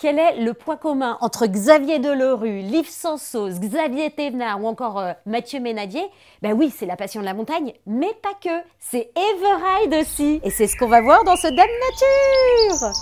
Quel est le point commun entre Xavier Delerue, Liv Sansos, Xavier Thévenard ou encore Mathieu Ménadier? Ben oui, c'est la passion de la montagne, mais pas que. C'est Everride aussi. Et c'est ce qu'on va voir dans ce Dame Nature.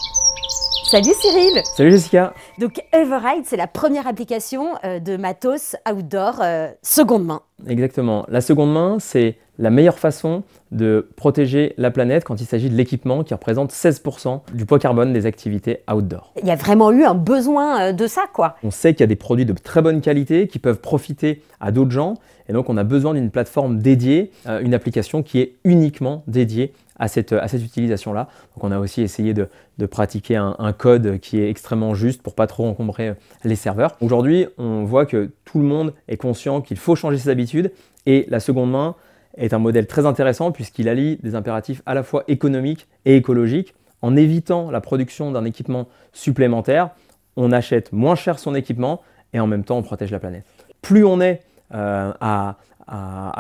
Salut Cyril. Salut Jessica. Donc Everride, c'est la première application de matos outdoor seconde main. Exactement. La seconde main, c'est la meilleure façon de protéger la planète quand il s'agit de l'équipement qui représente 16% du poids carbone des activités outdoor. Il y a vraiment eu un besoin de ça, quoi. On sait qu'il y a des produits de très bonne qualité qui peuvent profiter à d'autres gens et donc on a besoin d'une plateforme dédiée, une application qui est uniquement dédiée à cette utilisation-là. Donc on a aussi essayé de pratiquer un code qui est extrêmement juste pour pas trop encombrer les serveurs. Aujourd'hui, on voit que tout le monde est conscient qu'il faut changer ses habitudes et la seconde main est un modèle très intéressant puisqu'il allie des impératifs à la fois économiques et écologiques. En évitant la production d'un équipement supplémentaire, on achète moins cher son équipement et en même temps on protège la planète. Plus on est à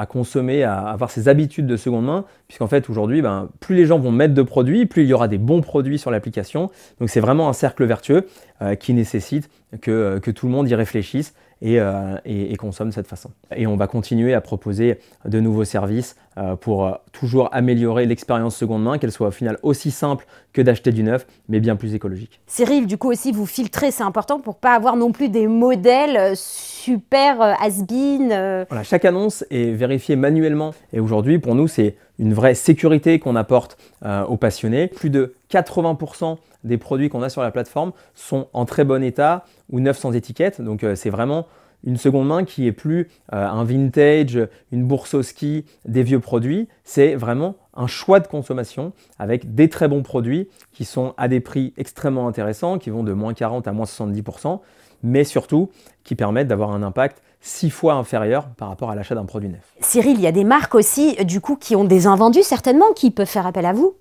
consommer, à avoir ces habitudes de seconde main, puisqu'en fait aujourd'hui, plus les gens vont mettre de produits, plus il y aura des bons produits sur l'application. Donc c'est vraiment un cercle vertueux qui nécessite que tout le monde y réfléchisse et consomme de cette façon. Et on va continuer à proposer de nouveaux services pour toujours améliorer l'expérience seconde main, qu'elle soit au final aussi simple que d'acheter du neuf, mais bien plus écologique. Cyril, du coup aussi vous filtrez, c'est important pour pas avoir non plus des modèles super has-been. Voilà, chaque annonce est vérifiée manuellement et aujourd'hui pour nous c'est une vraie sécurité qu'on apporte aux passionnés. Plus de 80% des produits qu'on a sur la plateforme sont en très bon état ou neufs sans étiquette. Donc c'est vraiment une seconde main qui est plus un vintage, une bourse au ski, des vieux produits. C'est vraiment un choix de consommation avec des très bons produits qui sont à des prix extrêmement intéressants, qui vont de moins 40 à moins 70%, mais surtout qui permettent d'avoir un impact 6 fois inférieur par rapport à l'achat d'un produit neuf. Cyril, il y a des marques aussi du coup qui ont des invendus certainement qui peuvent faire appel à vous.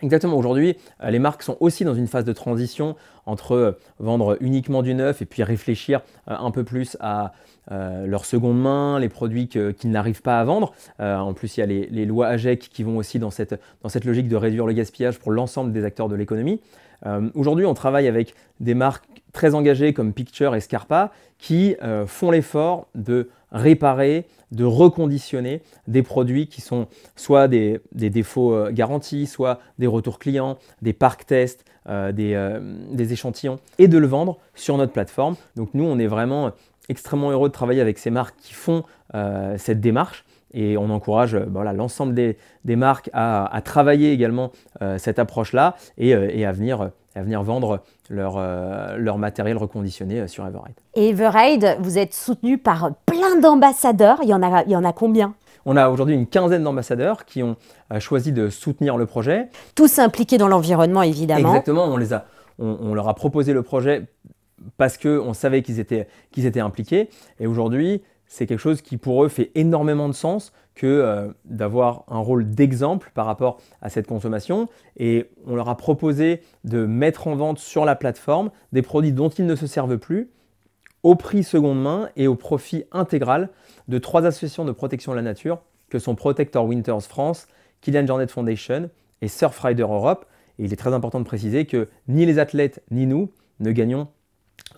Exactement, aujourd'hui, les marques sont aussi dans une phase de transition entre vendre uniquement du neuf et puis réfléchir un peu plus à leur seconde main, les produits qu'ils n'arrivent pas à vendre. En plus, il y a les lois AGEC qui vont aussi dans cette logique de réduire le gaspillage pour l'ensemble des acteurs de l'économie. Aujourd'hui, on travaille avec des marques très engagées comme Picture et Scarpa qui font l'effort de réparer, de reconditionner des produits qui sont soit des défauts garantis, soit des retours clients, des parcs tests, des échantillons, et de le vendre sur notre plateforme. Donc nous, on est vraiment extrêmement heureux de travailler avec ces marques qui font cette démarche. Et on encourage l'ensemble des marques à travailler également cette approche-là et à venir vendre leur matériel reconditionné sur Everride. Et Everride, vous êtes soutenu par plein d'ambassadeurs. Il y en a combien? On a aujourd'hui une quinzaine d'ambassadeurs qui ont choisi de soutenir le projet. Tous impliqués dans l'environnement, évidemment. Exactement, on leur a proposé le projet parce qu'on savait qu'ils étaient impliqués. Et aujourd'hui, c'est quelque chose qui pour eux fait énormément de sens que d'avoir un rôle d'exemple par rapport à cette consommation. Et on leur a proposé de mettre en vente sur la plateforme des produits dont ils ne se servent plus au prix seconde main et au profit intégral de 3 associations de protection de la nature que sont Protector Winters France, Kilian Jornet Foundation et Surfrider Europe. Et il est très important de préciser que ni les athlètes ni nous ne gagnons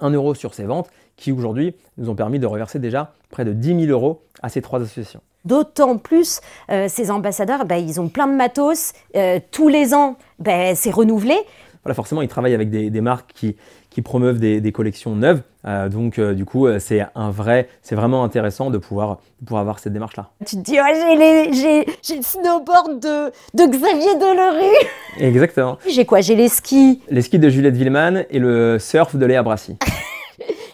1 euro sur ces ventes qui aujourd'hui nous ont permis de reverser déjà près de 10 000 euros à ces 3 associations. D'autant plus, ces ambassadeurs, ils ont plein de matos, tous les ans, c'est renouvelé. Voilà, forcément, ils travaillent avec des marques qui promeuvent des collections neuves. Donc, du coup, c'est vraiment intéressant de pouvoir avoir cette démarche-là. Tu te dis, j'ai le snowboard de Xavier Delerue. Exactement. J'ai quoi? J'ai les skis. Les skis de Juliette Villeman et le surf de Léa Brassi.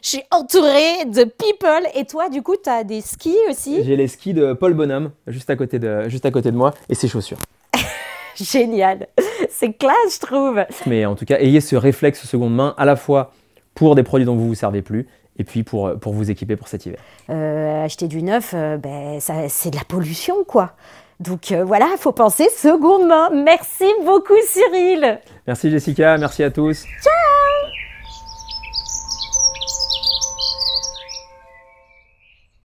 Je suis entourée de people. Et toi, du coup, tu as des skis aussi? J'ai les skis de Paul Bonhomme, juste à côté de moi, et ses chaussures. Génial, c'est classe je trouve. Mais en tout cas, ayez ce réflexe seconde main à la fois pour des produits dont vous ne vous servez plus et puis pour vous équiper pour cet hiver. Acheter du neuf, c'est de la pollution quoi. Donc voilà, il faut penser seconde main. Merci beaucoup Cyril. Merci Jessica, merci à tous. Ciao.